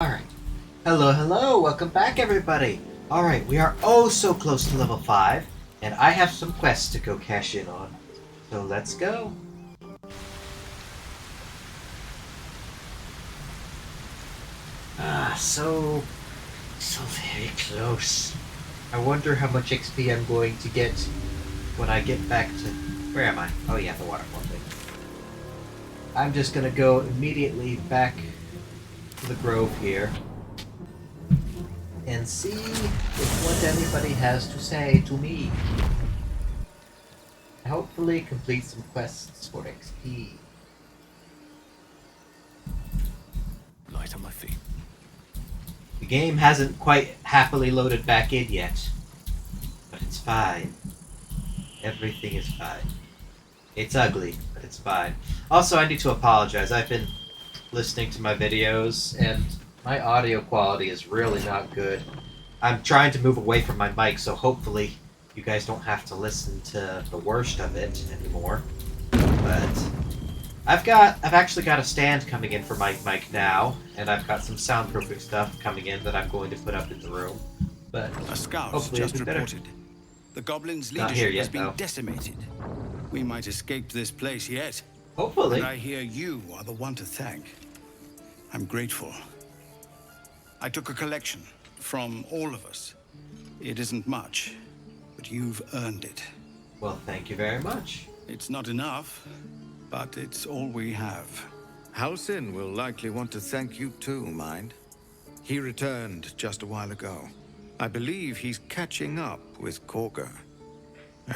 Alright. Hello, hello! Welcome back, everybody! Alright, we are oh so close to level 5, and I have some quests to go cash in on. So let's go! So very close. I wonder how much XP I'm going to get when I get back to... Where am I? Oh yeah, the waterfall thing. I'm just gonna go immediately back to the grove here and see what anybody has to say to me. Hopefully complete some quests for XP. Light on my feet. The game hasn't quite happily loaded back in yet, but it's fine. Everything is fine. It's ugly, but it's fine. Also, I need to apologize. I've been listening to my videos, and my audio quality is really not good. I'm trying to move away from my mic, so hopefully you guys don't have to listen to the worst of it anymore. But I've actually got a stand coming in for my mic now, and I've got some soundproofing stuff coming in that I'm going to put up in the room. But a scout hopefully just it'll be better. reported. The goblins' Not here leadership yet, has been though. decimated. We might escape this place yet. Hopefully. And I hear you are the one to thank. I'm grateful. I took a collection from all of us. It isn't much, but you've earned it. Well, thank you very much. It's not enough, but it's all we have. Halsin will likely want to thank you too, mind. He returned just a while ago. I believe he's catching up with Korga.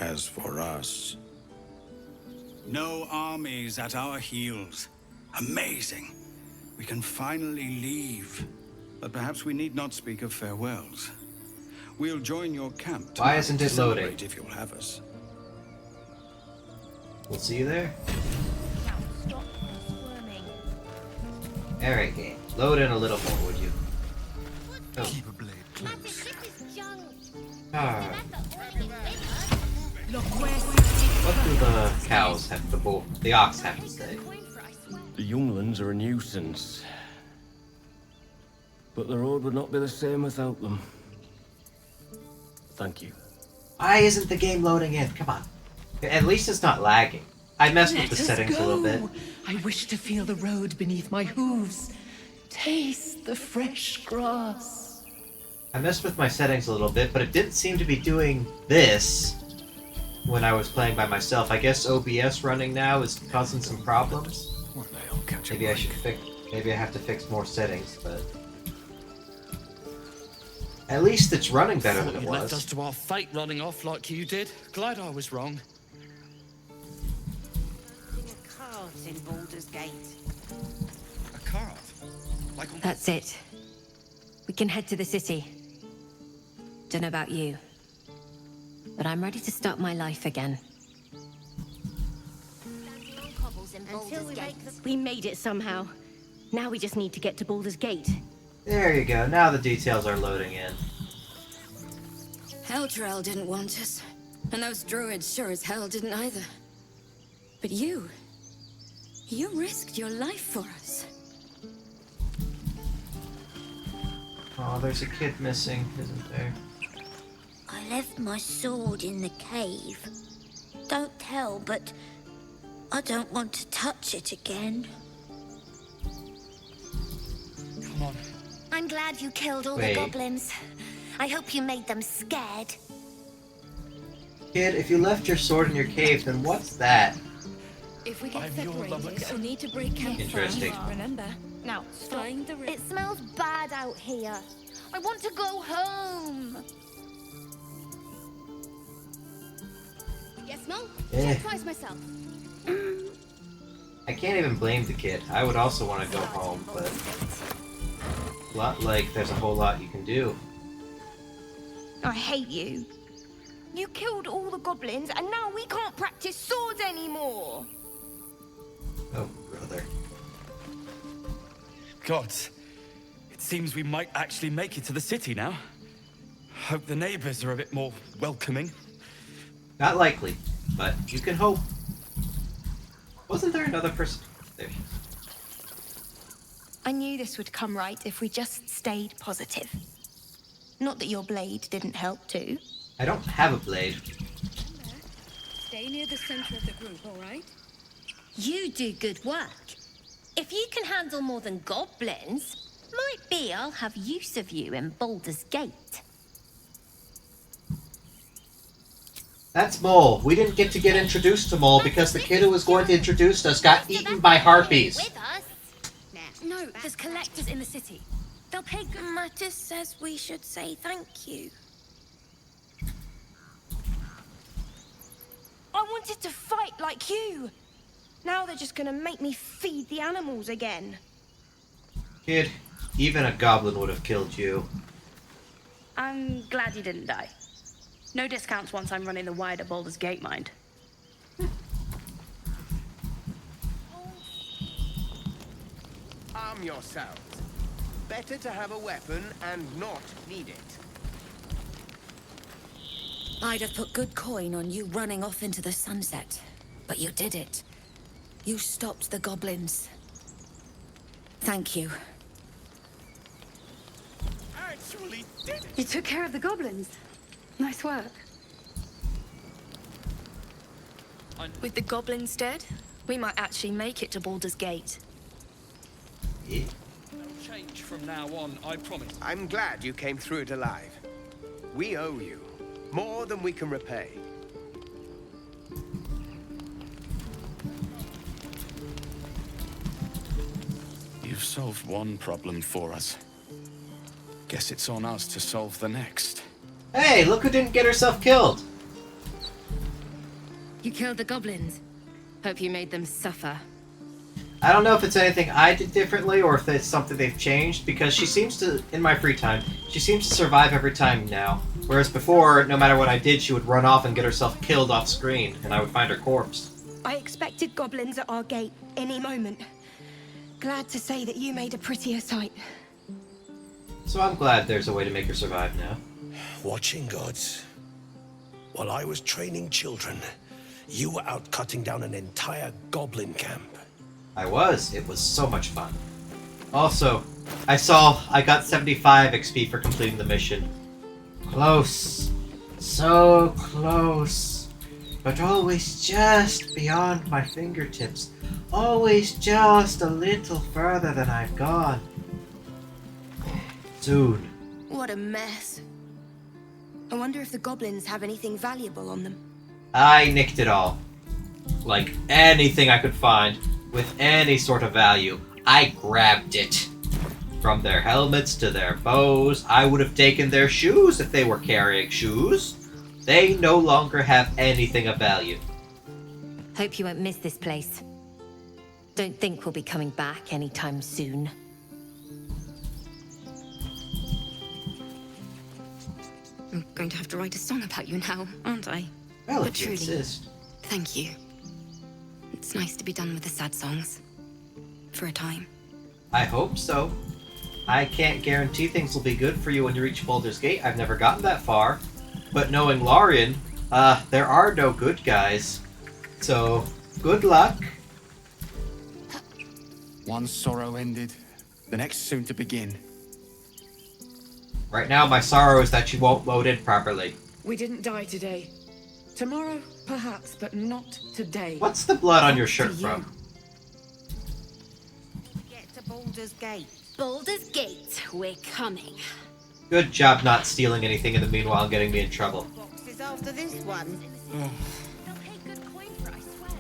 As for us... No armies at our heels. Amazing. We can finally leave. But perhaps we need not speak of farewells. We'll join your camp Why tonight isn't to it loading? celebrate if you'll have us. We'll see you there. Alright, game. Load in a little more, would you? Oh. Keep a blade close. Ah. What do the cows have, the ox have to say? The younglings are a nuisance. But the road would not be the same without them. Thank you. Why isn't the game loading in? Come on. At least it's not lagging. I messed with the settings a little bit. I wish to feel the road beneath my hooves. Taste the fresh grass. I messed with my settings a little bit, but it didn't seem to be doing this when I was playing by myself. I guess OBS running now is causing some problems. One day I'll catch a Maybe I break. should fix. Maybe I have to fix more settings, but at least it's running better than it You left us was. to our fate running off like you did. Glad I was wrong. Cards in Baldur's Gate. A card? Like on... That's it. We can head to the city. Don't know about you, but I'm ready to start my life again. We made it somehow. Now we just need to get to Baldur's Gate. There you go. Now the details are loading in. Heldrael didn't want us, and those druids sure as hell didn't either. But you risked your life for us. Oh, there's a kid missing, isn't there? I left my sword in the cave. Don't tell, but I don't want to touch it again. Come on. I'm glad you killed all Wait. the goblins. I hope you made them scared. Kid, if you left your sword in your cave, then what's that? If we get I'm your separated, lummox. we'll need to break camp Interesting. first. Remember, Now, find the it smells bad out here. I want to go home. Yes, Mom? Eh. Surprise myself. I can't even blame the kid. I would also want to go home, but there's a whole lot you can do. I hate you. You killed all the goblins, and now we can't practice swords anymore. Oh, brother. Gods. It seems we might actually make it to the city now. Hope the neighbors are a bit more welcoming. Not likely, but you can hope. Wasn't there another person? There. I knew this would come right if we just stayed positive. Not that your blade didn't help too. I don't have a blade. Stay near the center of the group, all right? You do good work. If you can handle more than goblins, might be I'll have use of you in Baldur's Gate. That's Mole. We didn't get introduced to Mole because the kid who was going to introduce us got eaten by harpies. No, there's collectors in the city. They'll pay good... Mattis says we should say thank you. I wanted to fight like you. Now they're just gonna make me feed the animals again. Kid, even a goblin would have killed you. I'm glad you didn't die. No discounts once I'm running the wider Baldur's Gate, mind. Arm yourselves. Better to have a weapon and not need it. I'd have put good coin on you running off into the sunset. But you did it. You stopped the goblins. Thank you. Actually did it! You took care of the goblins. Nice work. With the goblins dead, we might actually make it to Baldur's Gate. Yeah. I'll change from now on, I promise. I'm glad you came through it alive. We owe you. More than we can repay. You've solved one problem for us. Guess it's on us to solve the next. Hey, look who didn't get herself killed. You killed the goblins. Hope you made them suffer. I don't know if it's anything I did differently or if it's something they've changed, because she seems to, in my free time, she seems to survive every time now. Whereas before, no matter what I did, she would run off and get herself killed off screen, and I would find her corpse. I expected goblins at our gate any moment. Glad to say that you made a prettier sight. So I'm glad there's a way to make her survive now. Watching gods. While I was training children, you were out cutting down an entire goblin camp. I was. It was so much fun. Also, I got 75 XP for completing the mission. Close. So close. But always just beyond my fingertips. Always just a little further than I've gone. Soon. What a mess. I wonder if the goblins have anything valuable on them. I nicked it all. Like anything I could find with any sort of value, I grabbed it. From their helmets to their bows, I would have taken their shoes if they were carrying shoes. They no longer have anything of value. Hope you won't miss this place. Don't think we'll be coming back anytime soon. I'm going to have to write a song about you now, aren't I? Well, But if you truly, insist. thank you. It's nice to be done with the sad songs. For a time. I hope so. I can't guarantee things will be good for you when you reach Baldur's Gate. I've never gotten that far. But knowing Lorien, there are no good guys. So, good luck. One sorrow ended, the next soon to begin. Right now, my sorrow is that you won't load in properly. We didn't die today. Tomorrow, perhaps, but not today. What's the blood on your shirt from? Get to Baldur's Gate. Baldur's Gate, we're coming. Good job not stealing anything in the meanwhile and getting me in trouble. Boxes after this one. They'll pay good coin for it, I swear.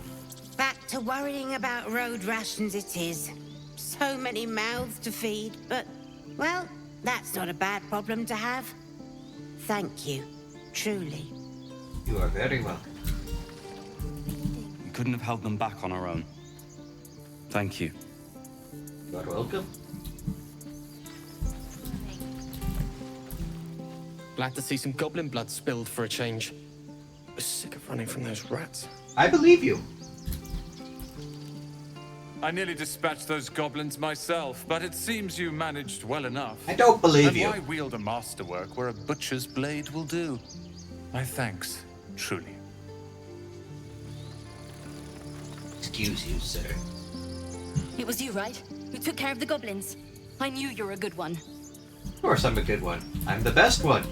Back to worrying about road rations it is. So many mouths to feed, but, well, that's not a bad problem to have. Thank you, truly. You are very welcome. We couldn't have held them back on our own. Thank you. You are welcome. Glad to see some goblin blood spilled for a change. I was sick of running from those rats. I believe you. I nearly dispatched those goblins myself, but it seems you managed well enough. I don't believe and you. why wield a masterwork where a butcher's blade will do? My thanks, truly. Excuse you, sir. It was you, right? You took care of the goblins. I knew you were a good one. Of course I'm a good one. I'm the best one.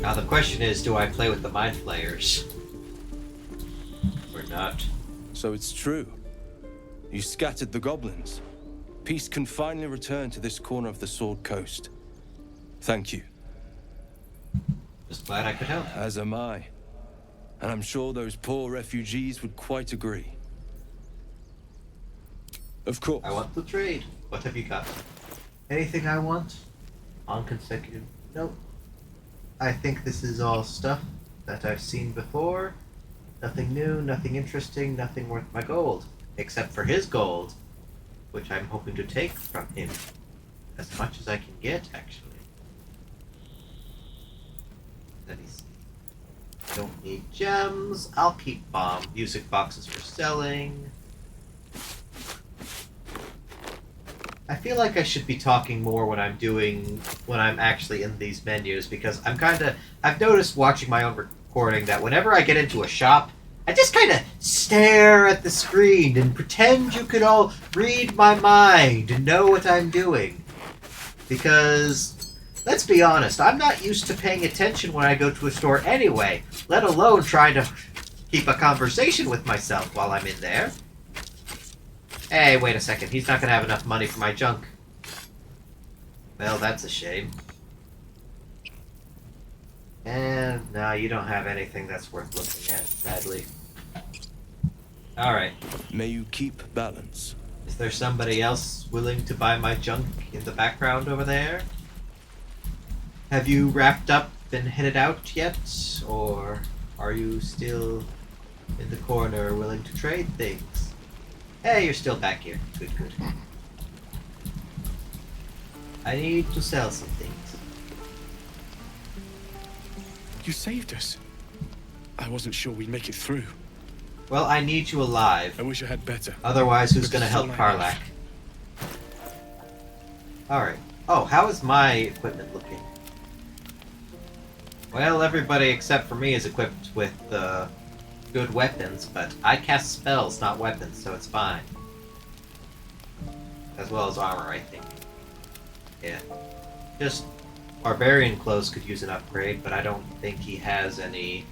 Now the question is, do I play with the Mind Flayers? Or not? So it's true. You scattered the goblins. Peace can finally return to this corner of the Sword Coast. Thank you. Just glad I could help. As am I. And I'm sure those poor refugees would quite agree. Of course. I want to trade. What have you got? Anything I want? On consecutive? Nope. I think this is all stuff that I've seen before. Nothing new, nothing interesting, nothing worth my gold. Except for his gold, which I'm hoping to take from him. As much as I can get, actually. Let me see. Don't need gems. I'll keep music boxes for selling. I feel like I should be talking more when I'm actually in these menus, because I've noticed watching my own recording that whenever I get into a shop, I just kind of stare at the screen and pretend you could all read my mind and know what I'm doing. Because, let's be honest, I'm not used to paying attention when I go to a store anyway, let alone trying to keep a conversation with myself while I'm in there. Hey, wait a second. He's not going to have enough money for my junk. Well, that's a shame. And no, you don't have anything that's worth looking at, sadly. Alright. May you keep balance. Is there somebody else willing to buy my junk in the background over there? Have you wrapped up and headed out yet? Or are you still in the corner willing to trade things? Hey, you're still back here. Good, good. I need to sell some things. You saved us. I wasn't sure we'd make it through. Well, I need you alive. I wish I had better. Otherwise, who's gonna help Karlak? Alright. Oh, how is my equipment looking? Well, everybody except for me is equipped with good weapons, but I cast spells, not weapons, so it's fine. As well as armor, I think. Yeah. Just barbarian clothes could use an upgrade, but I don't think he has any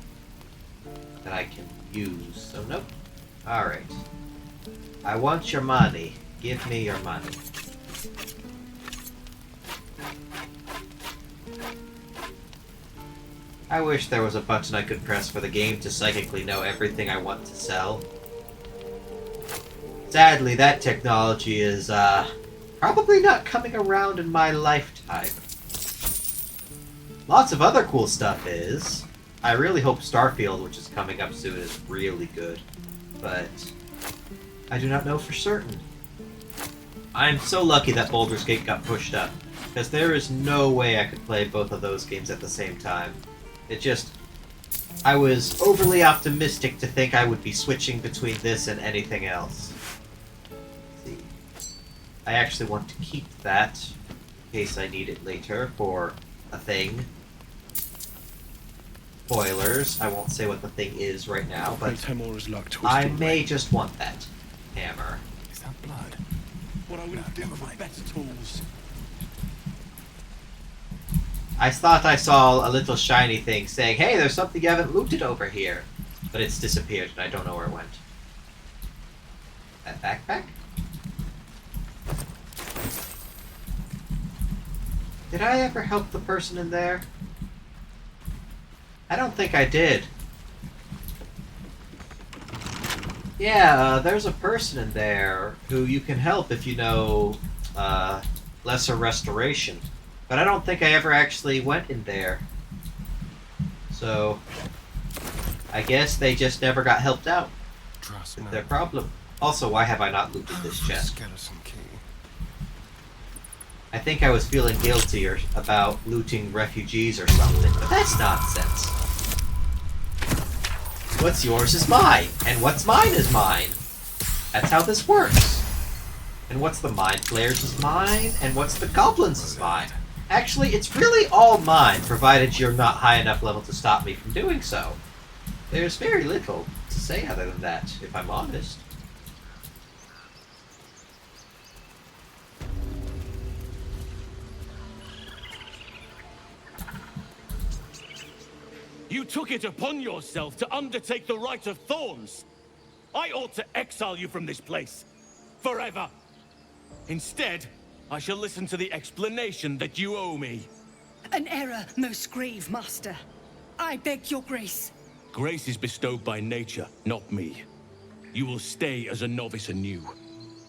that I can use, so nope. Alright. I want your money. Give me your money. I wish there was a button I could press for the game to psychically know everything I want to sell. Sadly, that technology is, probably not coming around in my lifetime. Lots of other cool stuff is. I really hope Starfield, which is coming up soon, is really good. But I do not know for certain. I'm so lucky that Baldur's Gate got pushed up, because there is no way I could play both of those games at the same time. It just... I was overly optimistic to think I would be switching between this and anything else. Let's see. I actually want to keep that, in case I need it later for a thing. Spoilers, I won't say what the thing is right now, but I may just want that hammer. Is that blood? What I would do with better tools. I thought I saw a little shiny thing saying, hey, there's something you haven't looted over here. But it's disappeared, and I don't know where it went. That backpack? Did I ever help the person in there? I don't think I did. Yeah, there's a person in there who you can help if you know lesser restoration. But I don't think I ever actually went in there. So, I guess they just never got helped out. It's their problem. Also, why have I not looted this chest? I think I was feeling guilty about looting refugees or something, but that's nonsense. What's yours is mine, and what's mine is mine. That's how this works. And what's the Mind Flayers is mine, and what's the Goblins is mine. Actually, it's really all mine, provided you're not high enough level to stop me from doing so. There's very little to say other than that, if I'm honest. You took it upon yourself to undertake the Rite of Thorns. I ought to exile you from this place. Forever. Instead, I shall listen to the explanation that you owe me. An error, most grave master. I beg your grace. Grace is bestowed by nature, not me. You will stay as a novice anew.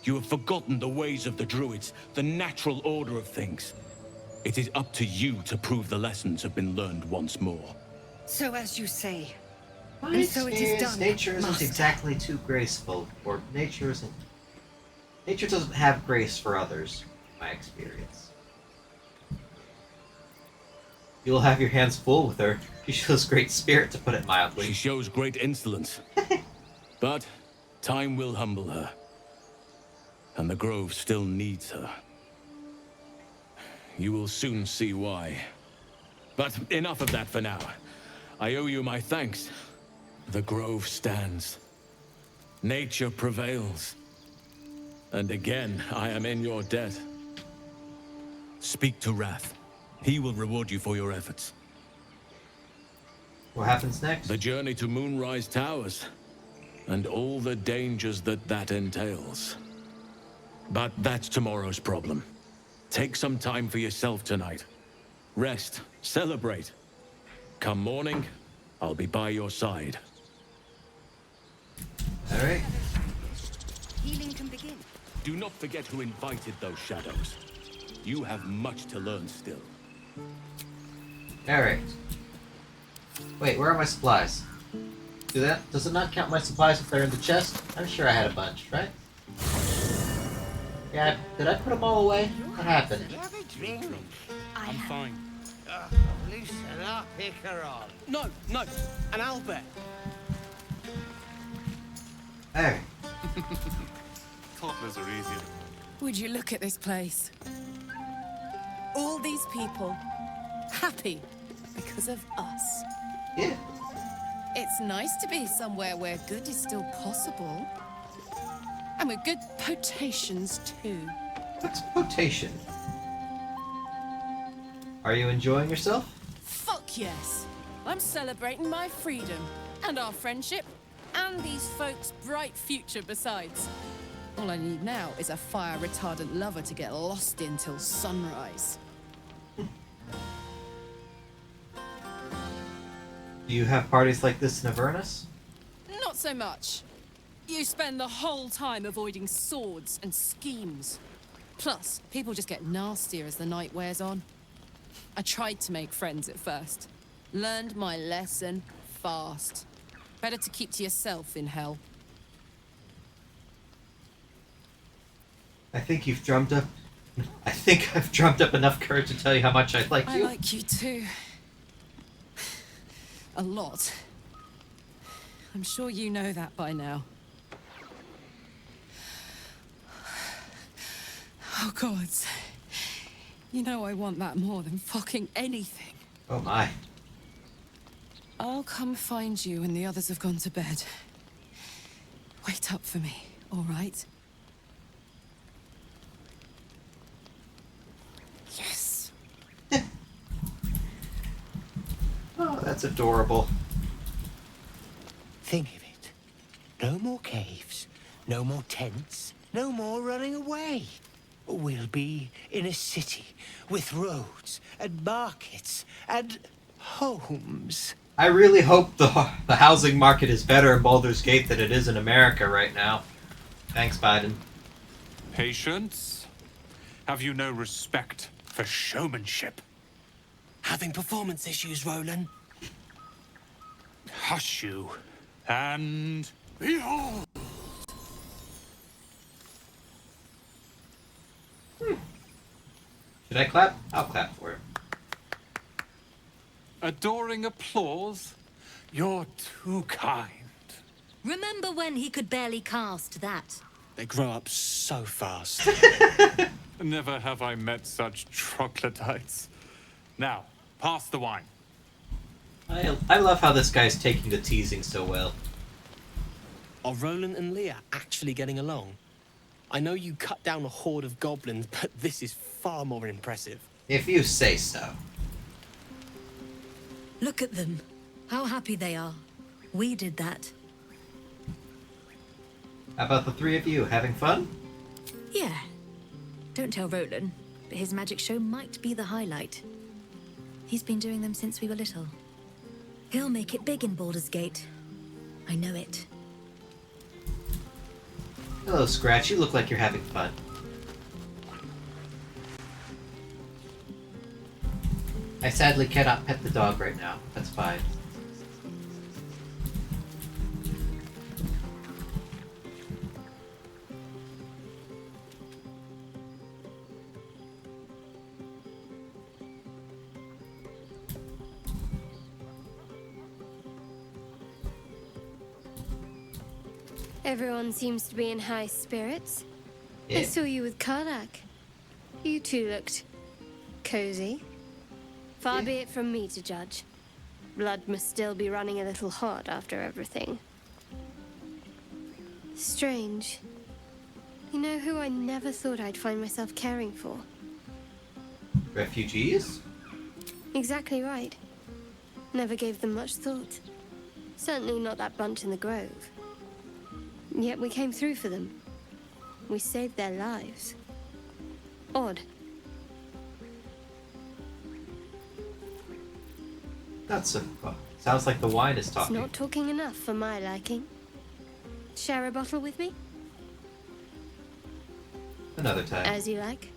You have forgotten the ways of the druids, the natural order of things. It is up to you to prove the lessons have been learned once more. So as you say. My And so it is experience, done, nature isn't master. exactly too graceful, or nature doesn't have grace for others, in my experience. You'll have your hands full with her. She shows great spirit, to put it mildly. She shows great insolence. But time will humble her. And the Grove still needs her. You will soon see why. But enough of that for now. I owe you my thanks. The Grove stands. Nature prevails. And again, I am in your debt. Speak to Wrath. He will reward you for your efforts. What happens next? The journey to Moonrise Towers. And all the dangers that entails. But that's tomorrow's problem. Take some time for yourself tonight. Rest, celebrate. Come morning, I'll be by your side. Alright. Healing can begin. Do not forget who invited those shadows. You have much to learn still. Alright. Wait, where are my supplies? Does it not count my supplies if they're in the chest? I'm sure I had a bunch, right? Yeah, did I put them all away? What happened? I'm fine. Loosen up, Icaron. No, an owlbear. Alright. Toddlers are easier. Would you look at this place? All these people happy because of us. Yeah. It's nice to be somewhere where good is still possible. And with good potations, too. What's potation? Are you enjoying yourself? Fuck yes. I'm celebrating my freedom, and our friendship, and these folks' bright future besides. All I need now is a fire-retardant lover to get lost in till sunrise. Do you have parties like this in Avernus? Not so much. You spend the whole time avoiding swords and schemes. Plus, people just get nastier as the night wears on. I tried to make friends at first. Learned my lesson fast. Better to keep to yourself in hell. I think I've drummed up enough courage to tell you how much I like you. I like you too. A lot. I'm sure you know that by now. Oh, gods. You know I want that more than fucking anything. Oh my. I'll come find you when the others have gone to bed. Wait up for me, all right? Yes. Oh, that's adorable. Think of it. No more caves, no more tents, no more running away. We'll be in a city with roads and markets and homes. I really hope the housing market is better in Baldur's Gate than it is in America right now. Thanks, Biden. Patience? Have you no respect for showmanship? Having performance issues, Roland. Hush you. And behold! Should I clap? I'll clap for it. Adoring applause? You're too kind. Remember when he could barely cast that? They grow up so fast. Never have I met such troglodytes. Now, pass the wine. I love how this guy's taking the teasing so well. Are Roland and Leah actually getting along? I know you cut down a horde of goblins, but this is far more impressive. If you say so. Look at them. How happy they are. We did that. How about the three of you? Having fun? Yeah. Don't tell Roland, but his magic show might be the highlight. He's been doing them since we were little. He'll make it big in Baldur's Gate. I know it. Hello, Scratch. You look like you're having fun. I sadly cannot pet the dog right now. That's fine. Everyone seems to be in high spirits. Yeah. I saw you with Karlak. You two looked cozy. Far be it from me to judge. Blood must still be running a little hot after everything. Strange. You know who I never thought I'd find myself caring for? Refugees? Exactly right. Never gave them much thought. Certainly not that bunch in the grove. Yet we came through for them. We saved their lives. Odd. Not so fun. Sounds like the wine is It's talking. not talking enough for my liking. Share a bottle with me? Another time. As you like.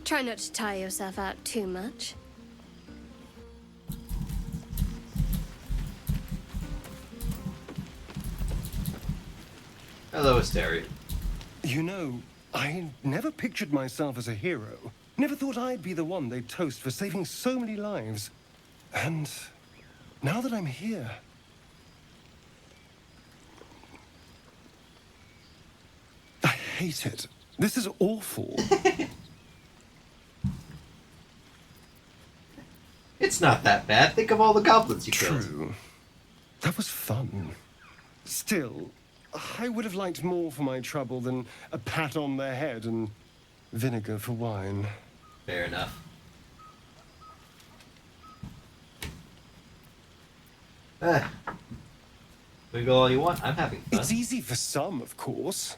Try not to tire yourself out too much. Hello, Asteria. You know, I never pictured myself as a hero. Never thought I'd be the one they'd toast for saving so many lives. And now that I'm here... I hate it. This is awful. It's not that bad. Think of all the goblins you killed. True. That was fun. Still, I would have liked more for my trouble than a pat on the head and vinegar for wine. Fair enough. Wiggle all you want. I'm having fun. It's easy for some, of course.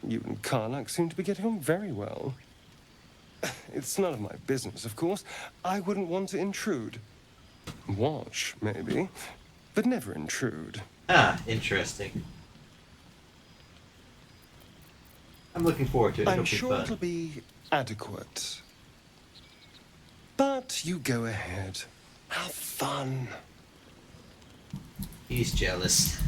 You and Karlak seem to be getting on very well. It's none of my business, of course. I wouldn't want to intrude. Watch, maybe, but never intrude. Ah, interesting. I'm looking forward to it. It'll I'm be sure fun. it'll be adequate. But you go ahead. Have fun. He's jealous.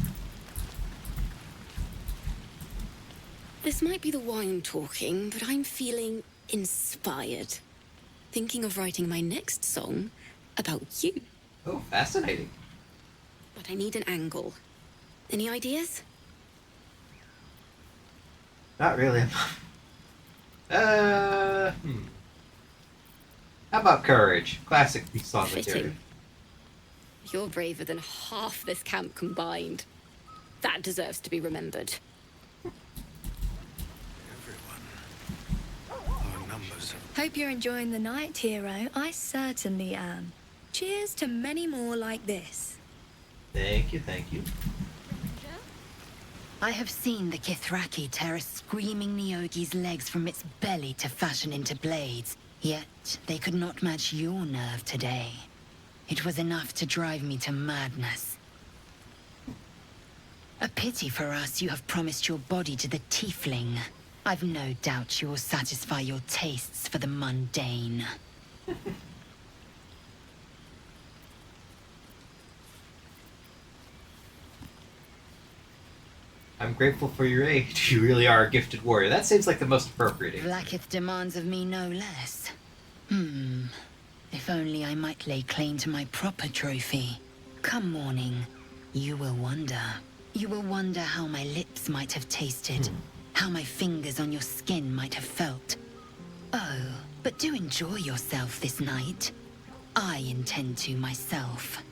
This might be the wine talking, but I'm feeling inspired. Thinking of writing my next song about you. Oh, fascinating. But I need an angle. Any ideas? Not really. How about courage? Classic song material. Fitting. You're braver than half this camp combined. That deserves to be remembered. Hope you're enjoying the night, hero. I certainly am. Cheers to many more like this. Thank you, thank you. I have seen the Kithraki tear a screaming Neogi's legs from its belly to fashion into blades. Yet, they could not match your nerve today. It was enough to drive me to madness. A pity for us you have promised your body to the tiefling. I've no doubt you will satisfy your tastes for the mundane. I'm grateful for your aid. You really are a gifted warrior. That seems like the most appropriate answer. Vlaakith demands of me no less. If only I might lay claim to my proper trophy. Come morning, you will wonder. You will wonder how my lips might have tasted, how my fingers on your skin might have felt. Oh, but do enjoy yourself this night. I intend to myself.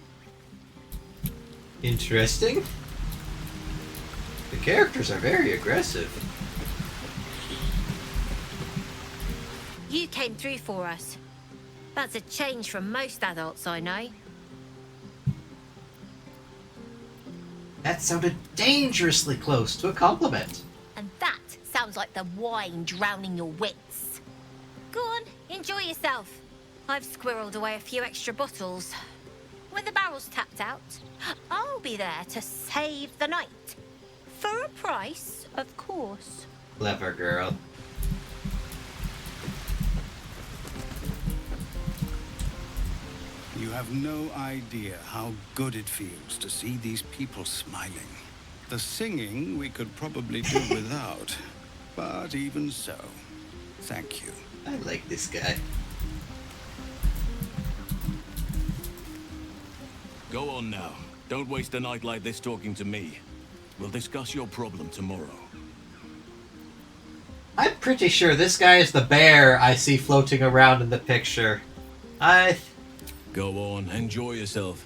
Interesting. The characters are very aggressive. You came through for us. That's a change from most adults I know. That sounded dangerously close to a compliment. And that sounds like the wine drowning your wits. Go on, enjoy yourself. I've squirreled away a few extra bottles. When the barrel's tapped out, I'll be there to save the night. For a price, of course. Clever girl. You have no idea how good it feels to see these people smiling. The singing we could probably do without, but even so, thank you. I like this guy. Go on now. Don't waste a night like this talking to me. We'll discuss your problem tomorrow. I'm pretty sure this guy is the bear I see floating around in the picture. Go on, enjoy yourself.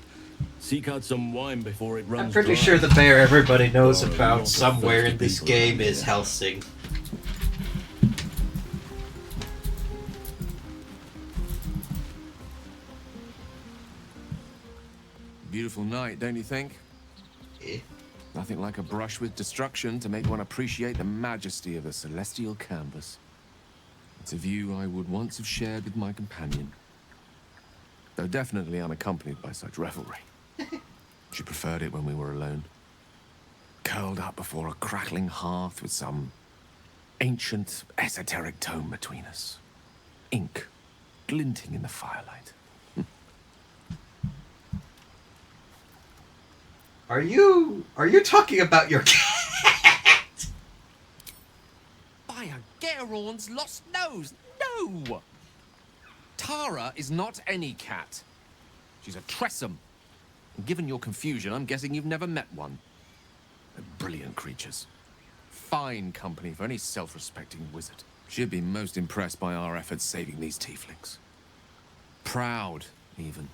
Seek out some wine before it runs I'm pretty dry. sure the bear everybody knows Oh, about lots of somewhere thirsty in this people game around is here. Helsing. Beautiful night, don't you think? Eh? Nothing like a brush with destruction to make one appreciate the majesty of the celestial canvas. It's a view I would once have shared with my companion, though definitely unaccompanied by such revelry. She preferred it when we were alone, curled up before a crackling hearth with some ancient, esoteric tome between us. Ink glinting in the firelight. Are you talking about your cat? By Gerorn's lost nose, no! Tara is not any cat. She's a Tressum. And given your confusion, I'm guessing you've never met one. They're brilliant creatures. Fine company for any self-respecting wizard. She'd be most impressed by our efforts saving these tieflings. Proud, even.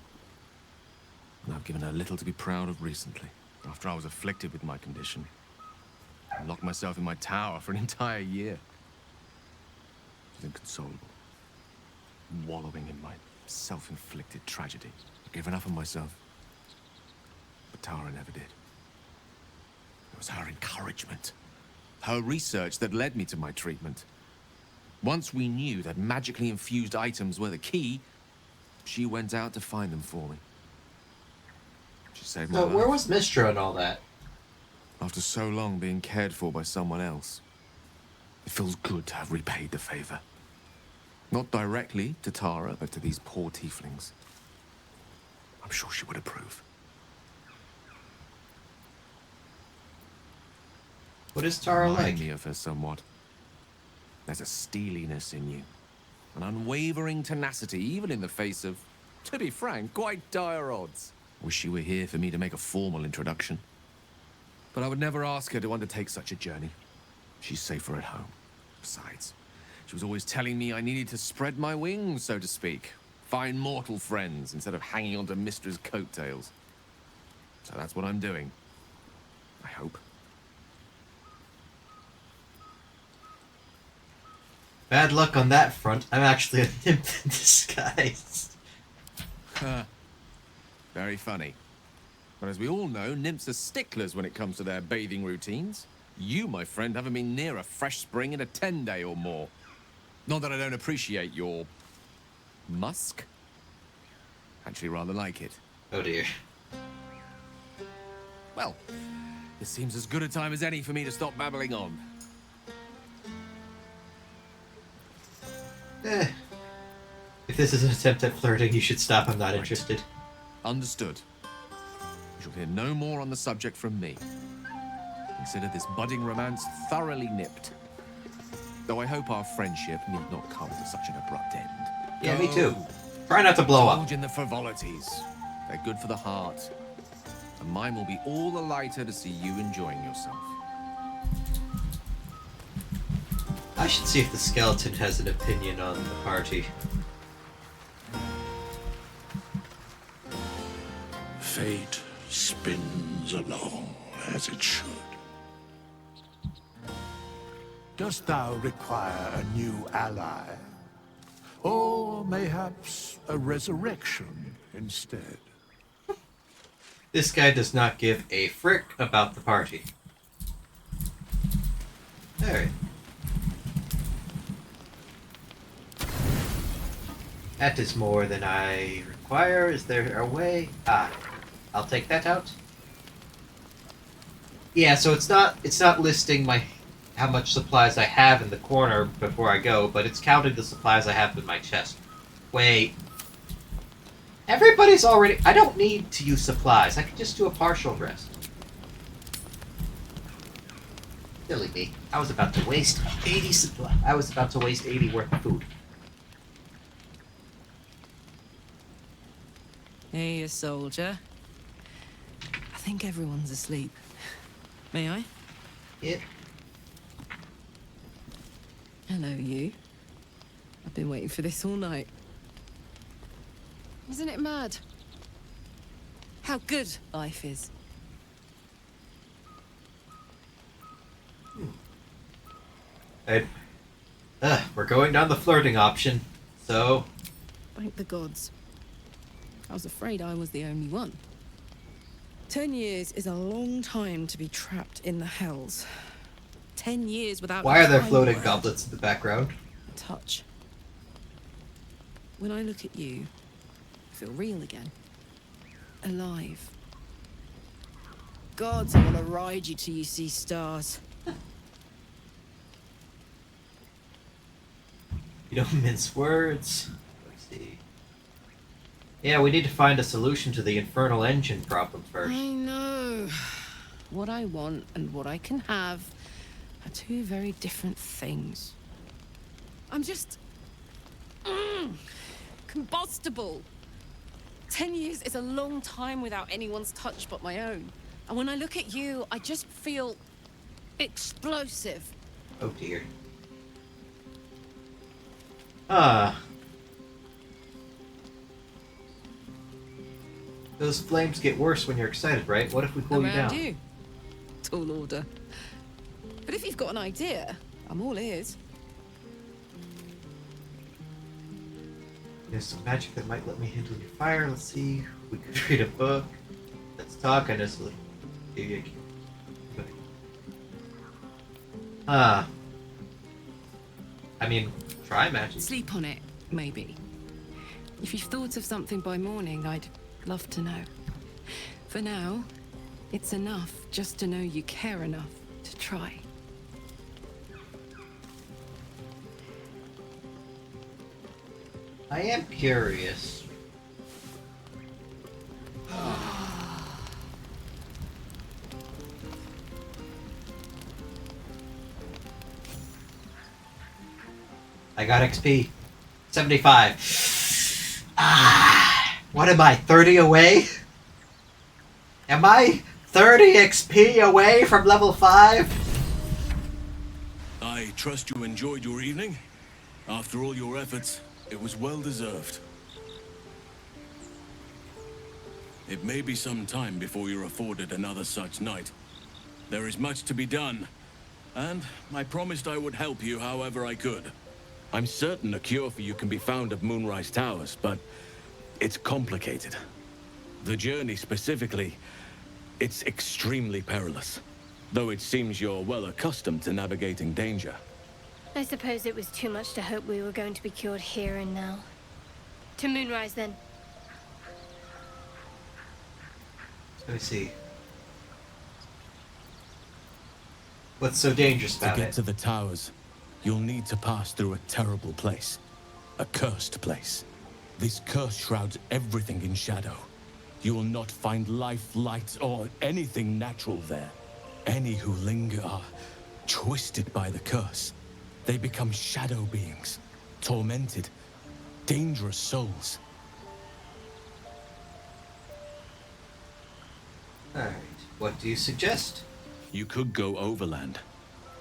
And I've given her little to be proud of recently, after I was afflicted with my condition. I locked myself in my tower for an entire year. She's inconsolable. Wallowing in my self-inflicted tragedy. I've given up on myself. But Tara never did. It was her encouragement. Her research that led me to my treatment. Once we knew that magically infused items were the key, she went out to find them for me. She saved my So life. where was Mistra and all that? After so long being cared for by someone else, it feels good to have repaid the favor. Not directly to Tara, but to these poor tieflings. I'm sure she would approve. What is Tara Remind like? me of her somewhat. There's a steeliness in you, an unwavering tenacity, even in the face of, to be frank, quite dire odds. Wish you were here for me to make a formal introduction. But I would never ask her to undertake such a journey. She's safer at home. Besides, she was always telling me I needed to spread my wings, so to speak. Find mortal friends instead of hanging onto Mistra's coattails. So that's what I'm doing. I hope. Bad luck on that front. I'm actually a nymph in disguise. Very funny. But as we all know, nymphs are sticklers when it comes to their bathing routines. You, my friend, haven't been near a fresh spring in a 10-day or more. Not that I don't appreciate your musk. Actually rather like it. Oh dear. Well, this seems as good a time as any for me to stop babbling on. If this is an attempt at flirting, you should stop. I'm not interested. Understood. You shall hear no more on the subject from me. Consider this budding romance thoroughly nipped. Though I hope our friendship need not come to such an abrupt end. Yeah, me too. Try not to blow up. Indulge in the frivolities. They're good for the heart. And mine will be all the lighter to see you enjoying yourself. I should see if the skeleton has an opinion on the party. Fate spins along as it should. Dost thou require a new ally? Or mayhaps a resurrection instead? This guy does not give a frick about the party. Alright. That is more than I require. Is there a way? Ah, I'll take that out. Yeah, so it's not listing how much supplies I have in the corner before I go, but it's counting the supplies I have in my chest. Wait. Everybody's already... I don't need to use supplies. I can just do a partial rest. Silly me. I was about to waste 80 supplies. I was about to waste 80 worth of food. Hey, you soldier. I think everyone's asleep. May I? Yep. Hello, you. I've been waiting for this all night. Isn't it mad? How good life is. We're going down the flirting option, so... Thank the gods. I was afraid I was the only one. 10 years is a long time to be trapped in the hells. 10 years without... Why are there floating goblets in the background? Touch. When I look at you, I feel real again. Alive. Gods, I want to ride you till you see stars. You don't mince words. Let's see. Yeah, we need to find a solution to the infernal engine problem first. I know. What I want and what I can have are two very different things. I'm just... combustible. 10 years is a long time without anyone's touch but my own. And when I look at you, I just feel... explosive. Oh dear. Ah. Those flames get worse when you're excited, right? What if we cool you Around down? you. Tall order. But if you've got an idea, I'm all ears. There's some magic that might let me handle your fire. Let's see. We could read a book. Let's talk honestly. Ah. I mean, try magic. Sleep on it, maybe. If you've thought of something by morning, I'd love to know. For now, it's enough just to know you care enough to try. I am curious. I got XP. 75. Ah, what am I, 30 away? Am I 30 XP away from level 5? I trust you enjoyed your evening. After all your efforts, it was well deserved. It may be some time before you're afforded another such night. There is much to be done, and I promised I would help you however I could. I'm certain a cure for you can be found at Moonrise Towers, but it's complicated. The journey specifically, it's extremely perilous, though it seems you're well accustomed to navigating danger. I suppose it was too much to hope we were going to be cured here and now. To Moonrise, then. Let me see. What's so dangerous about it? To get it? to the towers, you'll need to pass through a terrible place. A cursed place. This curse shrouds everything in shadow. You will not find life, light, or anything natural there. Any who linger are twisted by the curse. They become shadow beings, tormented, dangerous souls. Alright, what do you suggest? You could go overland,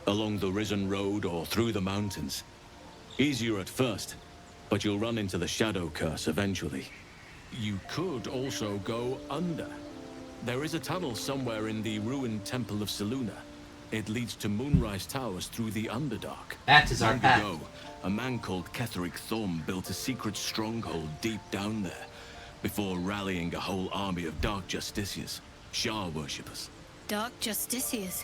along the Risen Road or through the mountains. Easier at first, but you'll run into the shadow curse eventually. You could also go under. There is a tunnel somewhere in the ruined Temple of Selûne. It leads to Moonrise Towers through the Underdark. That is our path. Long ago, a man called Ketheric Thorm built a secret stronghold deep down there. before rallying a whole army of Dark Justiciars, Shah worshippers. Dark Justiciars.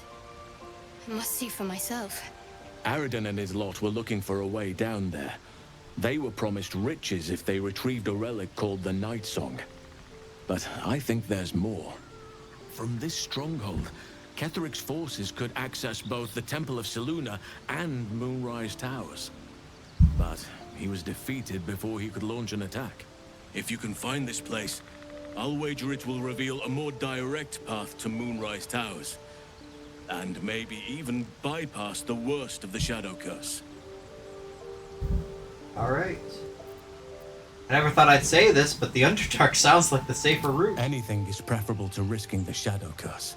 I must see for myself. Aradin and his lot were looking for a way down there. They were promised riches if they retrieved a relic called the Night Song. But I think there's more. From this stronghold, Ketheric's forces could access both the Temple of Selûne and Moonrise Towers. But he was defeated before he could launch an attack. If you can find this place, I'll wager it will reveal a more direct path to Moonrise Towers. And maybe even bypass the worst of the Shadow Curse. Alright. I never thought I'd say this, but the Underdark sounds like the safer route. Anything is preferable to risking the Shadow Curse.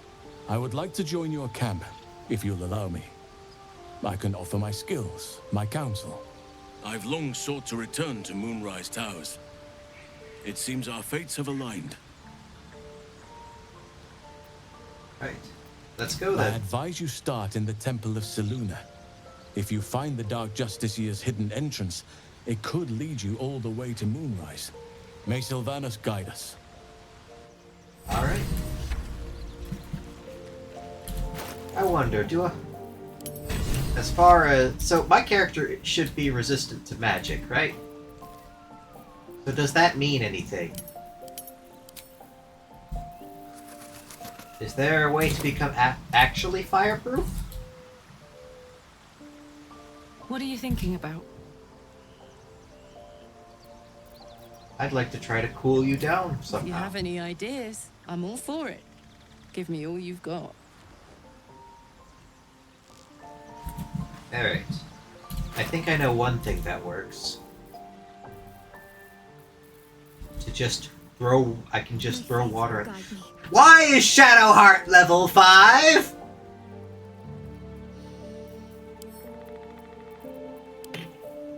I would like to join your camp, if you'll allow me. I can offer my skills, my counsel. I've long sought to return to Moonrise Towers. It seems our fates have aligned. Right. Let's go then. I advise you start in the Temple of Selûne. If you find the Dark Justiciar's hidden entrance, it could lead you all the way to Moonrise. May Sylvanus guide us. Alright. I wonder, as far as... So, my character should be resistant to magic, right? So does that mean anything? Is there a way to become actually fireproof? What are you thinking about? I'd like to try to cool you down somehow. If you have any ideas, I'm all for it. Give me all you've got. Alright. I think I know one thing that works. To just throw... I can just throw water at... Why is Shadowheart level 5?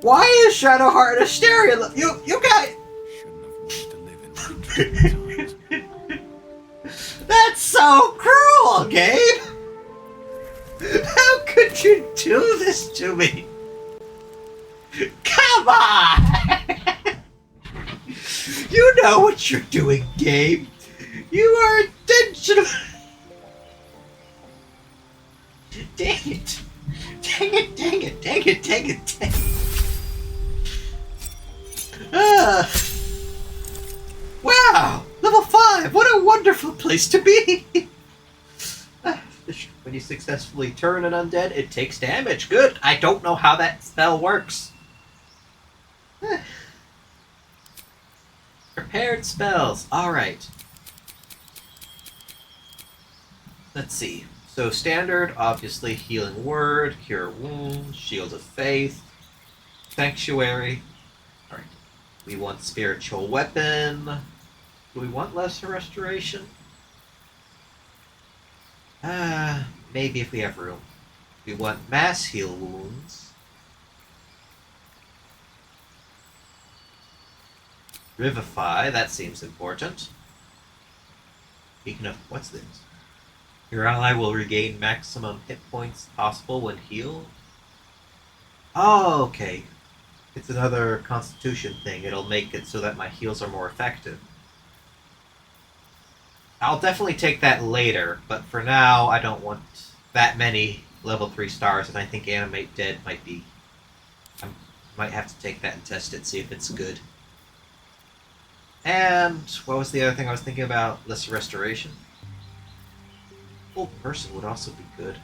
Why is Shadowheart a stereo? You guys. That's so cruel, Gabe. How could you do this to me? Come on. You know what you're doing, Gabe. You are intentional. Dang it. Dang it, dang it, dang it, dang it, dang it. Wow! Level 5! What a wonderful place to be! When you successfully turn an undead, it takes damage. Good! I don't know how that spell works. Prepared spells. Alright. Let's see. So standard, obviously healing word, cure wounds, shield of faith, sanctuary. Alright. We want spiritual weapon. Do we want lesser restoration? Maybe if we have room. We want mass heal wounds. Revivify, that seems important. Speaking of, what's this? Your ally will regain maximum hit points possible when healed. Oh, okay. It's another constitution thing. It'll make it so that my heals are more effective. I'll definitely take that later, but for now, I don't want that many level 3 stars, and I think Animate Dead might be... I might have to take that and test it, see if it's good. And what was the other thing I was thinking about? Lesser Restoration. Full person would also be good.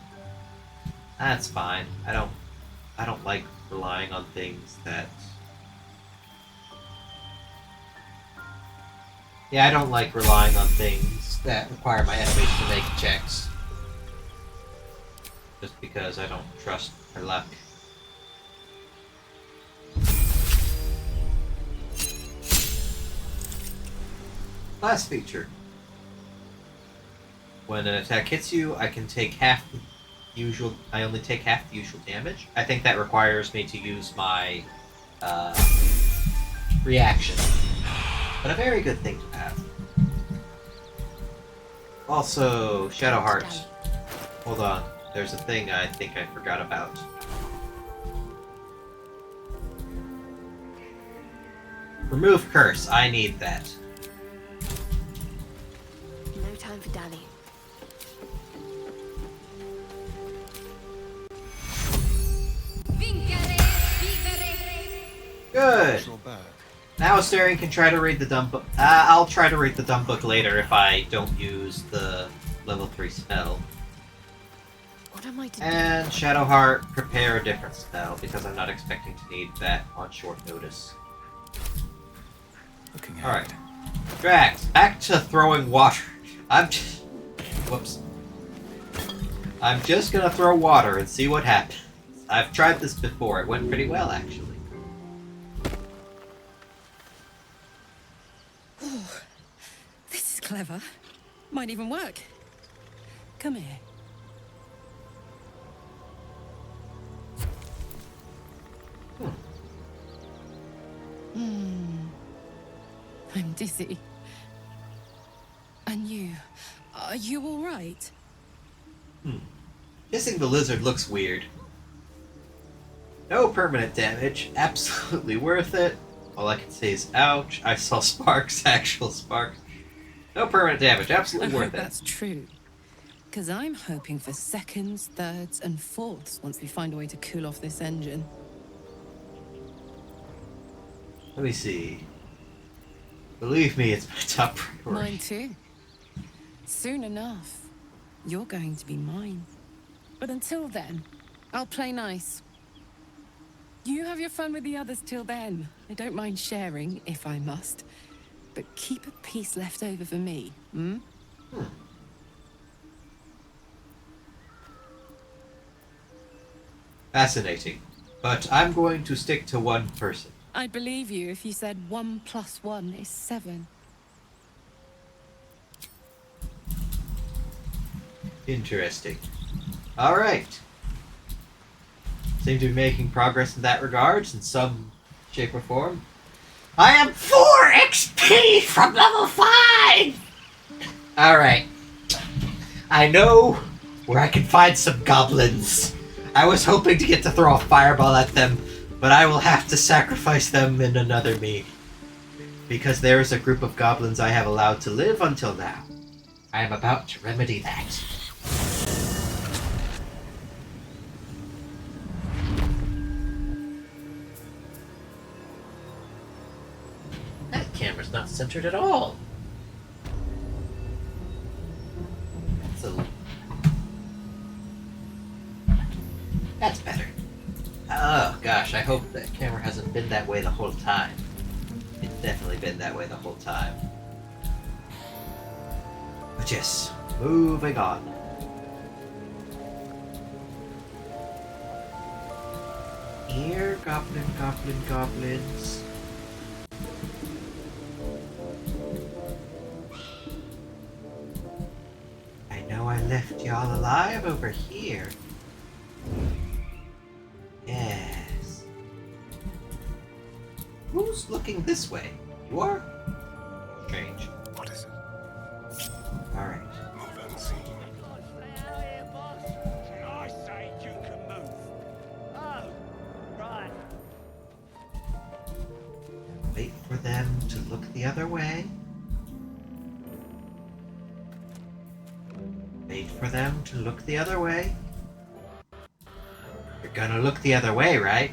That's fine. I don't like relying on things that... Yeah, I don't like relying on things that require my enemies to make checks. Just because I don't trust their luck. Last feature. When an attack hits you, I can take half the usual... I only take half the usual damage. I think that requires me to use my reaction. But a very good thing to have. Also, Shadowheart. Hold on. There's a thing I think I forgot about. Remove curse. I need that. time for dallying. Good. Now Asterion can try to read the dumb book. I'll try to read the dumb book later if I don't use the level 3 spell. What am I to do? And Shadowheart, prepare a different spell because I'm not expecting to need that on short notice. Alright. Drax, back to throwing water. Whoops. I'm just gonna throw water and see what happens. I've tried this before. It went pretty well, actually. Oh, this is clever. Might even work. Come here. I'm dizzy. And you? Are you all right? Kissing the lizard looks weird. No permanent damage. Absolutely worth it. All I can say is ouch. I saw sparks, actual sparks. No permanent damage. Absolutely worth it. That's true. Because I'm hoping for seconds, thirds, and fourths once we find a way to cool off this engine. Let me see. Believe me, it's my top priority. Mine too. Soon enough, you're going to be mine. But until then, I'll play nice. You have your fun with the others till then. I don't mind sharing, if I must. But keep a piece left over for me, hmm? Fascinating. But I'm going to stick to one person. I'd believe you if you said 1 + 1 is 7. Interesting. Alright. Seem to be making progress in that regard, in some shape or form. I am 4 XP from level 5! Alright. I know where I can find some goblins. I was hoping to get to throw a fireball at them, but I will have to sacrifice them in another meeting. Because there is a group of goblins I have allowed to live until now. I am about to remedy that. That camera's not centered at all. That's better. Oh gosh, I hope that camera hasn't been that way the whole time. It's definitely been that way the whole time. But yes, moving on. Here, goblins. I know I left y'all alive over here. Yes. Who's looking this way? You are? Strange. What is it? Alright. Move unseen. I say you can move. Oh, right. Wait for them to look the other way. Wait for them to look the other way. You're gonna look the other way, right?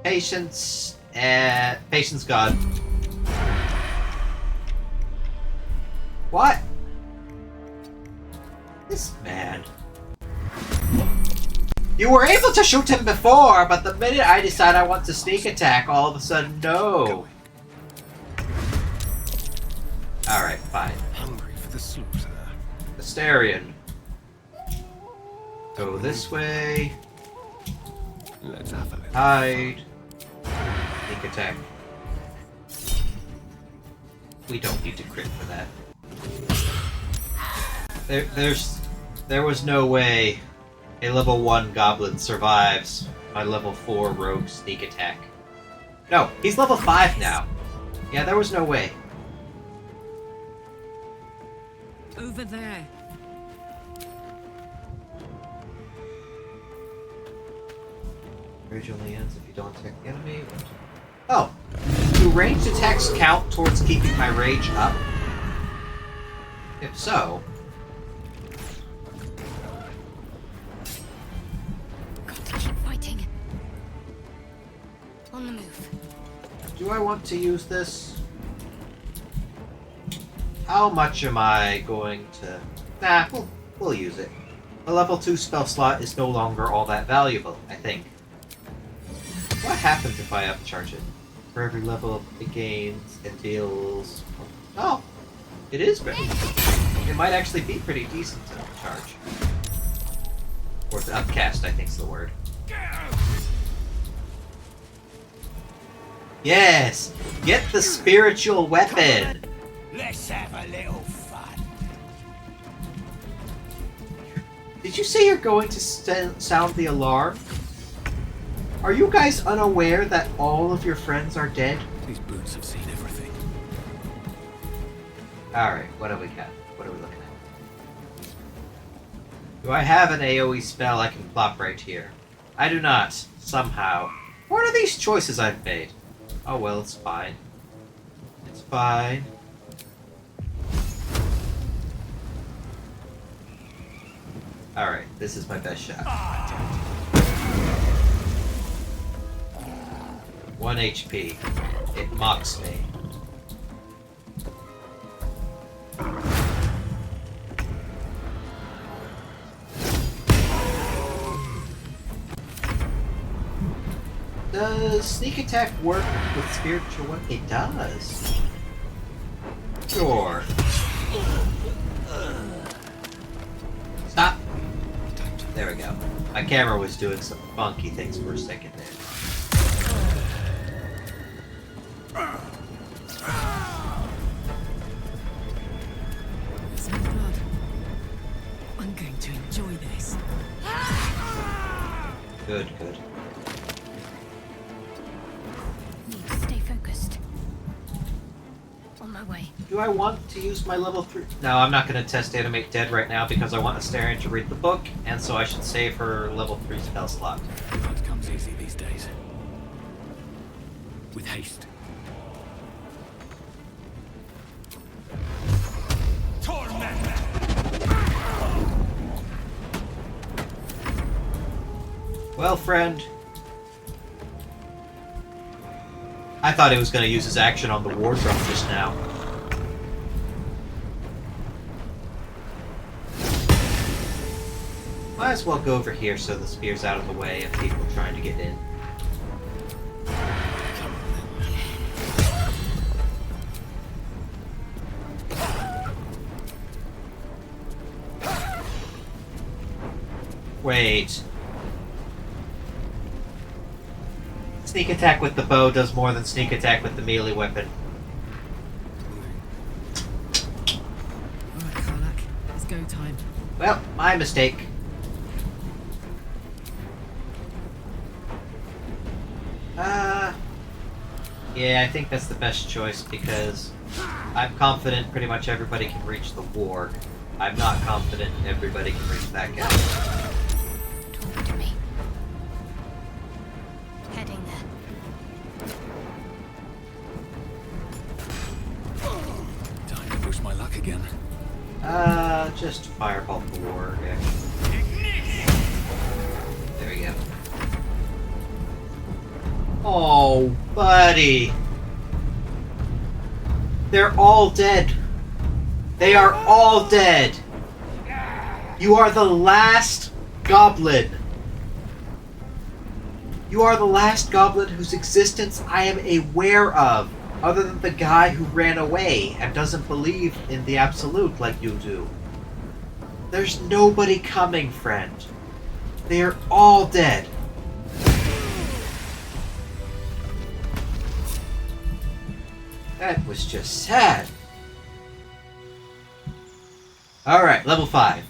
Patience. Patience God. What? This man. You were able to shoot him before, but the minute I decide I want to sneak attack, all of a sudden, no. Alright, fine. Hungry for the slaughter. Asterion. Go this way. Let's have a look. Hide. Sneak attack. We don't need to crit for that. There was no way a level 1 goblin survives my level 4 rogue sneak attack. No, he's level 5 now. Yeah, there was no way. Over there. Rage only ends if you don't attack the enemy. Oh! 2 ranged attacks count towards keeping my rage up? If so... Got to keep fighting. On the move. Do I want to use this? How much am I going to... Nah, we'll use it. A level 2 spell slot is no longer all that valuable, I think. What happens if I upcharge it? For every level it gains, it deals... Oh, it is pretty. It might actually be pretty decent to upcharge. Or to upcast, I think's the word. Yes! Get the spiritual weapon! Let's have a little fun. Did you say you're going to sound the alarm? Are you guys unaware that all of your friends are dead? These boots have seen everything. Alright, what do we got? What are we looking at? Do I have an AoE spell I can plop right here? I do not, somehow. What are these choices I've made? Oh well, it's fine. It's fine. Alright, this is my best shot. 1 HP. It mocks me. Does sneak attack work with spiritual weapon? It does. Sure. Stop. There we go. My camera was doing some funky things for a second there. There's no blood. I'm going to enjoy this. Good, good. Need to stay focused. On my way. Do I want to use my level 3? No, I'm not going to test Animate Dead right now because I want Astarion to read the book, and so I should save her level 3 spell slot. Blood comes easy these days. With haste. Well, friend. I thought he was going to use his action on the war drum just now. Might as well go over here so the spear's out of the way of people trying to get in. Wait. Sneak attack with the bow does more than sneak attack with the melee weapon. Alright, Karlak. It's go time. Well, my mistake. Yeah, I think that's the best choice because I'm confident pretty much everybody can reach the warg. I'm not confident everybody can reach that guy. Talk to me. Heading there. Time to push my luck again. Just fireball the warg, actually. There we go. Oh, buddy. They're all dead. They are all dead. You are the last goblin. You are the last goblin whose existence I am aware of, other than the guy who ran away and doesn't believe in the absolute like you do. There's nobody coming, friend. They are all dead. That was just sad. Alright, level 5.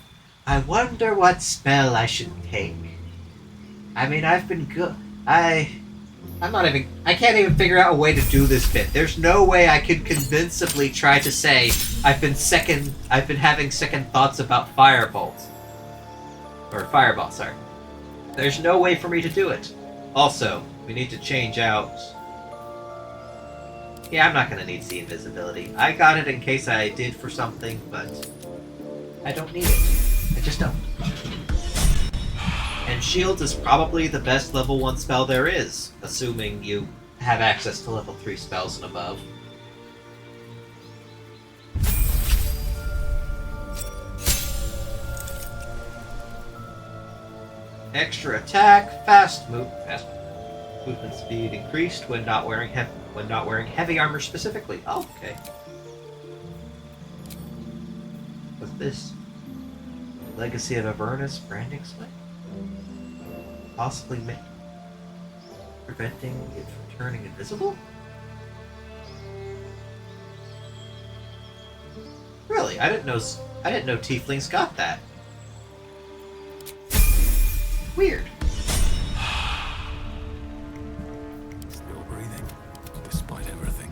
I wonder what spell I should take. I mean, I've been good. I can't even figure out a way to do this bit. There's no way I could convincingly try to say I've been having second thoughts about Firebolt. Or Fireball, sorry. There's no way for me to do it. Also, we need to change out Yeah, I'm not gonna need the invisibility. I got it in case I did for something, but I don't need it. I just don't. And Shields is probably the best level 1 spell there is, assuming you have access to level 3 spells and above. Extra attack, fast movement speed increased when not wearing heavy armor specifically. Oh, okay. What's this? Legacy of Avernus branding swipe? Possibly preventing it from turning invisible? Really? I didn't know tieflings got that. Weird. Still breathing, despite everything.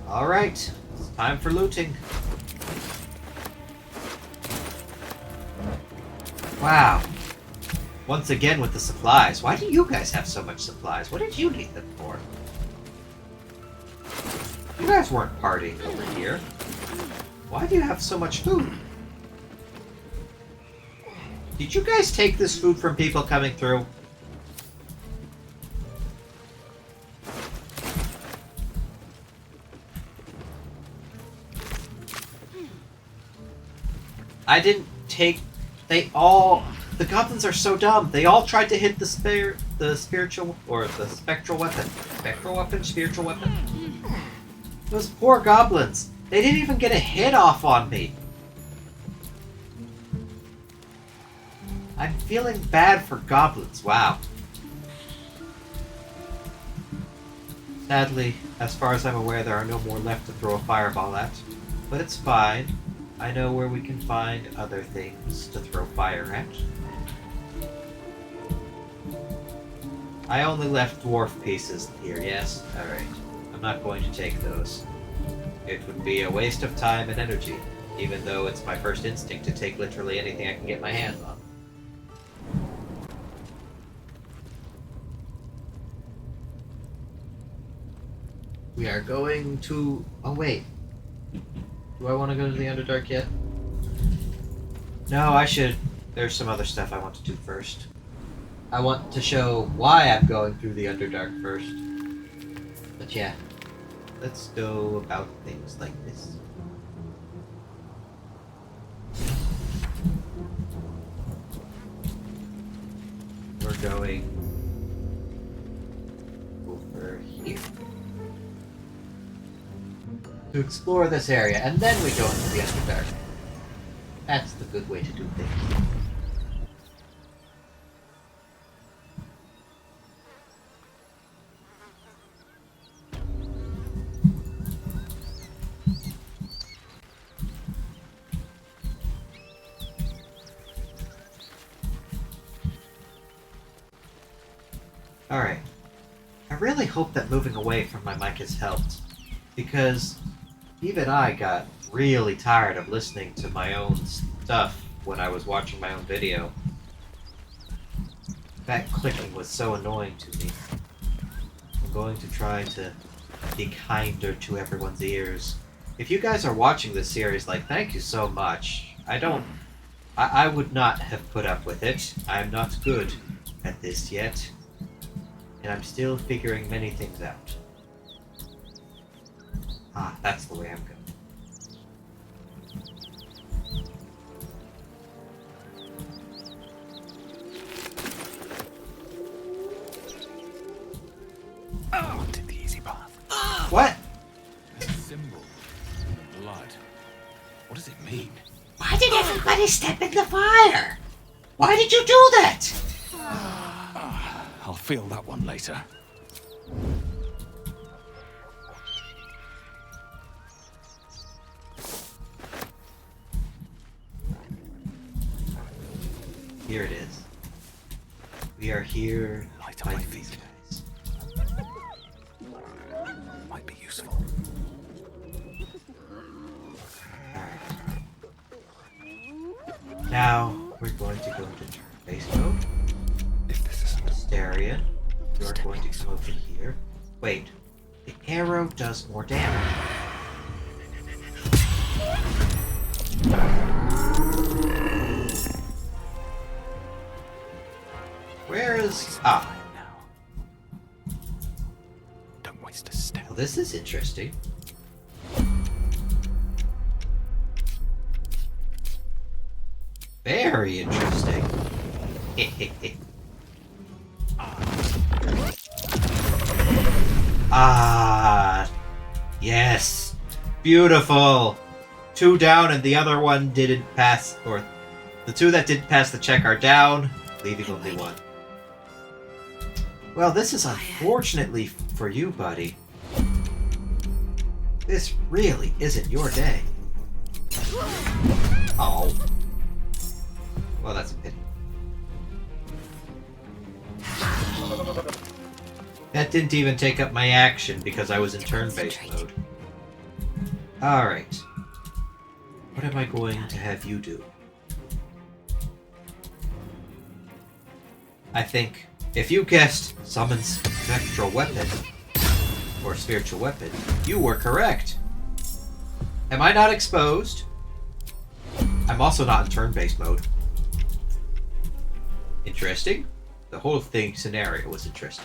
Alright, it's time for looting. Wow. Once again with the supplies. Why do you guys have so much supplies? What did you need them for? You guys weren't partying over here. Why do you have so much food? Did you guys take this food from people coming through? I didn't take... The goblins are so dumb. They all tried to hit the spiritual... or the spectral weapon. Spectral weapon? Spiritual weapon? Those poor goblins. They didn't even get a hit off on me. I'm feeling bad for goblins. Wow. Sadly, as far as I'm aware, there are no more left to throw a fireball at. But it's fine. I know where we can find other things to throw fire at. I only left dwarf pieces here, yes? Alright. I'm not going to take those. It would be a waste of time and energy, even though it's my first instinct to take literally anything I can get my hands on. We are going to... Oh, wait. Do I want to go to the Underdark yet? No, I should... There's some other stuff I want to do first. I want to show why I'm going through the Underdark first. But yeah, let's go about things like this. We're going over here to explore this area, and then we go into the Underdark. That's the good way to do things. Alright. I really hope that moving away from my mic has helped, because even I got really tired of listening to my own stuff when I was watching my own video. That clicking was so annoying to me. I'm going to try to be kinder to everyone's ears. If you guys are watching this series, like, thank you so much. I would not have put up with it. I'm not good at this yet. And I'm still figuring many things out. Ah, that's the way I'm going. Oh, did the easy path. What? This symbol in the blood. What does it mean? Why did everybody step in the fire? Why did you do that? I'll feel that one later. Here it is. We are here. Light on my feet. Might be useful. Now we're going to go into turn-based mode. If this isn't Astarion, you are going to come over here. Wait, it arrow does more damage. Where is... Ah, now. Don't waste a step. Well, this is interesting. Very interesting. Ah, yes. Beautiful. 2 down and the other one didn't pass, or the 2 that didn't pass the check are down, leaving only 1. Well, this is unfortunately for you, buddy. This really isn't your day. Oh. Well, that's a pity. That didn't even take up my action because I was in turn-based mode. Alright. What am I going to have you do? I think if you guessed summon spectral weapon, or spiritual weapon, you were correct. Am I not exposed? I'm also not in turn-based mode. Interesting. The whole thing scenario was interesting.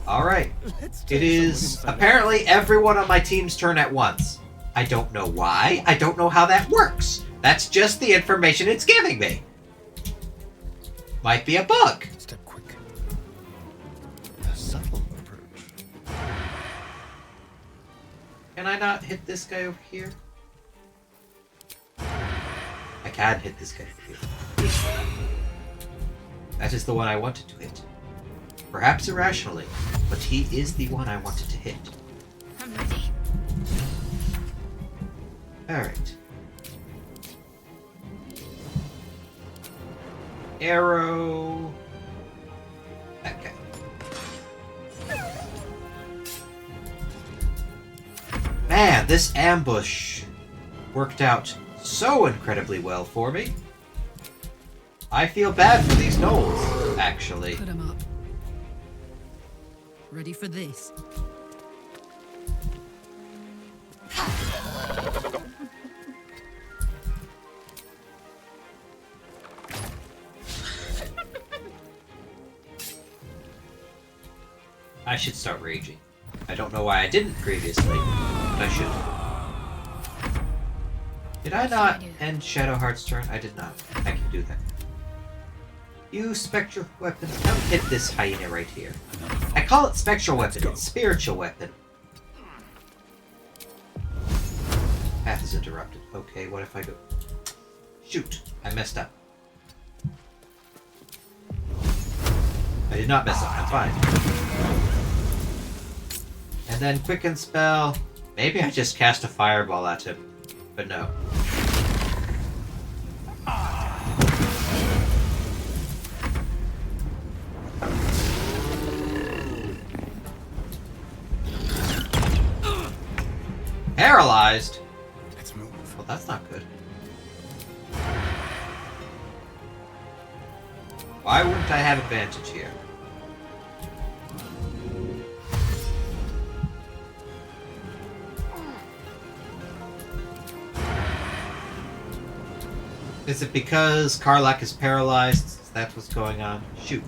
Alright. It is apparently everyone on my team's turn at once. I don't know why. I don't know how that works. That's just the information it's giving me. Might be a bug. Step quick. A subtle approach. Can I not hit this guy over here? I can hit this guy over here. That is the one I wanted to hit. Perhaps irrationally, but he is the one I wanted to hit. I'm ready. Alright. Arrow. That guy. Man, this ambush worked out so incredibly well for me. I feel bad for these gnolls, actually. Put 'em up. Ready for this? I should start raging. I don't know why I didn't previously, but I should. Did I not end Shadowheart's turn? I did not. I can do that. Use spectral weapon. Come hit this hyena right here. I call it spectral weapon. It's spiritual weapon. Path is interrupted. Okay, what if I go... Shoot! I messed up. I did not mess up. I'm fine. And then quicken spell. Maybe I just cast a fireball at him. But no. Paralyzed? Let's move. Well, that's not good. Why wouldn't I have advantage here? Is it because Karlach is paralyzed? Is that what's going on? Shoot.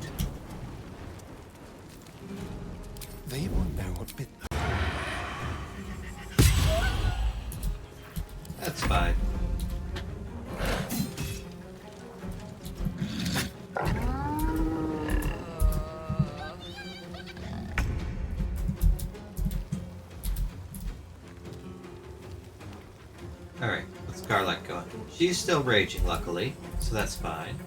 They won't know what bit. That's fine. Alright, what's Karlach going? She's still raging, luckily, so that's fine.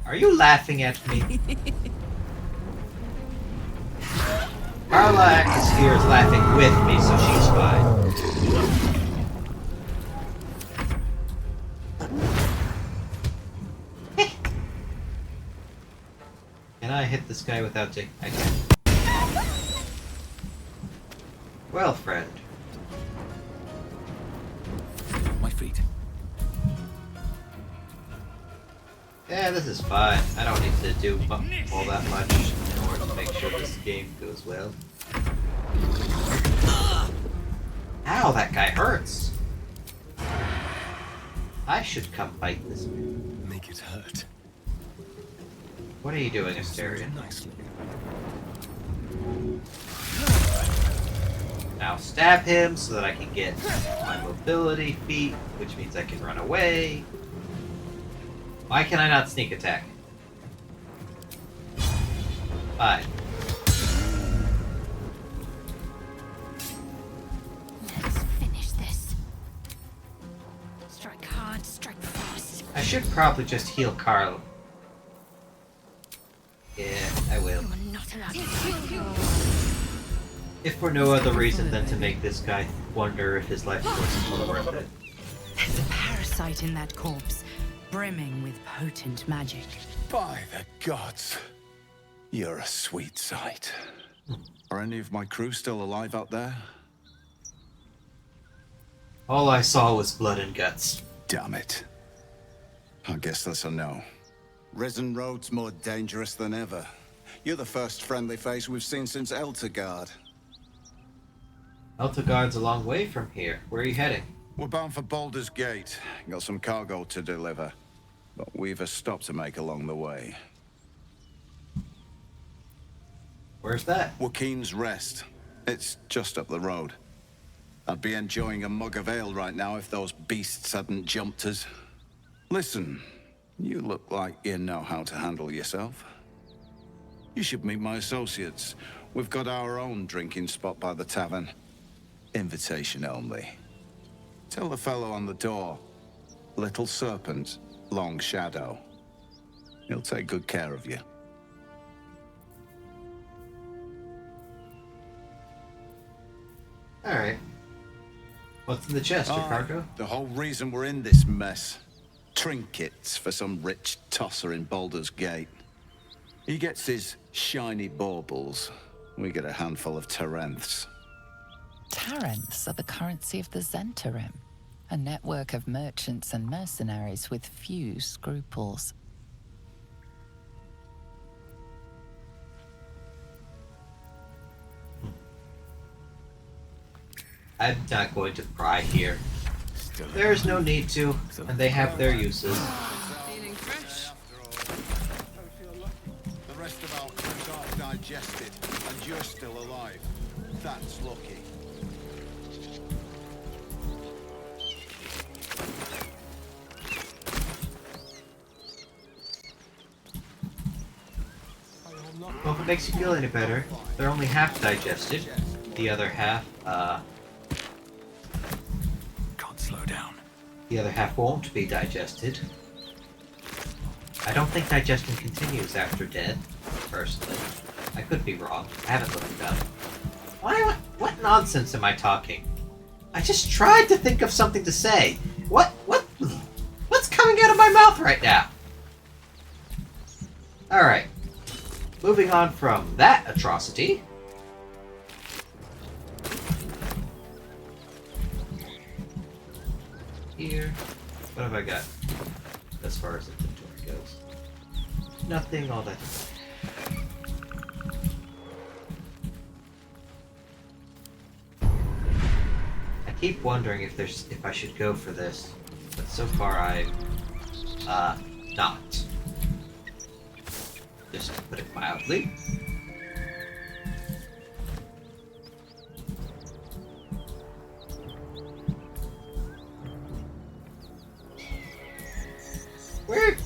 Are you laughing at me? Karlach is here is laughing with me, so she's fine. Can I hit this guy without taking... I can. Well, friend. My feet. Yeah, this is fine. I don't need to do all that much in order to make sure this game goes well. Ow, that guy hurts! I should come fight this man. Make it hurt. What are you doing, Asterion? Now stab him so that I can get my mobility feat, which means I can run away. Why can I not sneak attack? Fine. Let's finish this. Strike hard, strike fast. I should probably just heal Carl. Yeah, I will. You're not allowed to. If for no other reason than to make this guy wonder if his life was worth it. There's a parasite in that corpse, brimming with potent magic. By the gods, you're a sweet sight. Are any of my crew still alive out there? All I saw was blood and guts. Damn it. I guess that's a no. Risen Road's more dangerous than ever. You're the first friendly face we've seen since Eltergard. Eltergard's a long way from here. Where are you heading? We're bound for Baldur's Gate. Got some cargo to deliver. But we've a stop to make along the way. Where's that? Joaquin's Rest. It's just up the road. I'd be enjoying a mug of ale right now if those beasts hadn't jumped us. Listen, you look like you know how to handle yourself. You should meet my associates. We've got our own drinking spot by the tavern. Invitation only. Tell the fellow on the door. Little Serpent, Long Shadow. He'll take good care of you. Alright. What's in the chest, your cargo? The whole reason we're in this mess. Trinkets for some rich tosser in Baldur's Gate. He gets his shiny baubles. We get a handful of Tarenths. Tarenths are the currency of the Zentarim, a network of merchants and mercenaries with few scruples. I'm not going to pry here. There's no need to, and they have their uses. Feeling fresh? The rest of our crew's half digested, and you're still alive. That's lucky. Well, if it makes you feel any better, they're only half digested. The other half, Can't slow down. the other half won't be digested. I don't think digestion continues after death, personally. I could be wrong. I haven't looked it up. What nonsense am I talking? I just tried to think of something to say. What's coming out of my mouth right now? Alright. Moving on from that atrocity. Here. What have I got as far as inventory goes? Nothing all that. I keep wondering if I should go for this, but so far I've not. Just to put it mildly.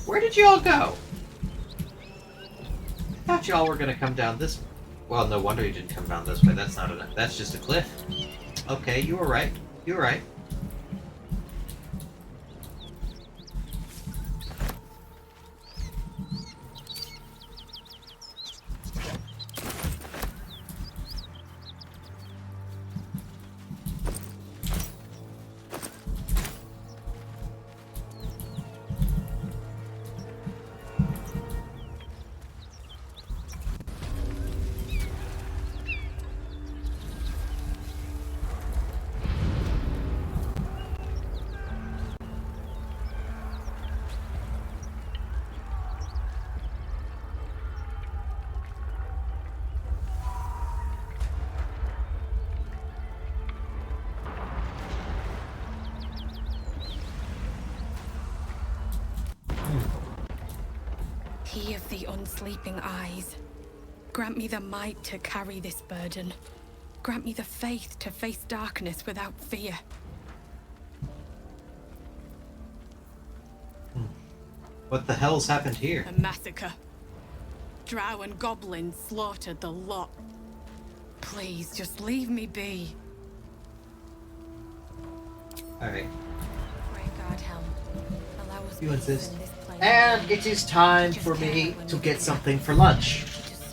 Where did y'all go? I thought y'all were gonna come down this way. Well, no wonder you didn't come down this way. That's not enough. That's just a cliff. Okay, you were right. You were right. He of the unsleeping eyes, grant me the might to carry this burden. Grant me the faith to face darkness without fear. What the hell's happened here? A massacre. Drow and goblins slaughtered the lot. Please, just leave me be. Alright. Pray God help. Allow us You peace insist. in this place. And it is time for me to get something for lunch.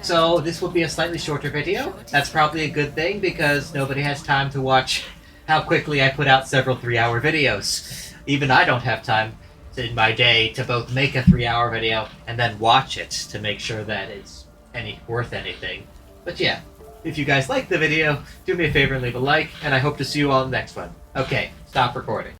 So this will be a slightly shorter video. That's probably a good thing because nobody has time to watch how quickly I put out several 3-hour videos. Even I don't have time in my day to both make a 3-hour video and then watch it to make sure that it's worth anything. But yeah, if you guys like the video, do me a favor and leave a like, and I hope to see you all in the next one. Okay, stop recording.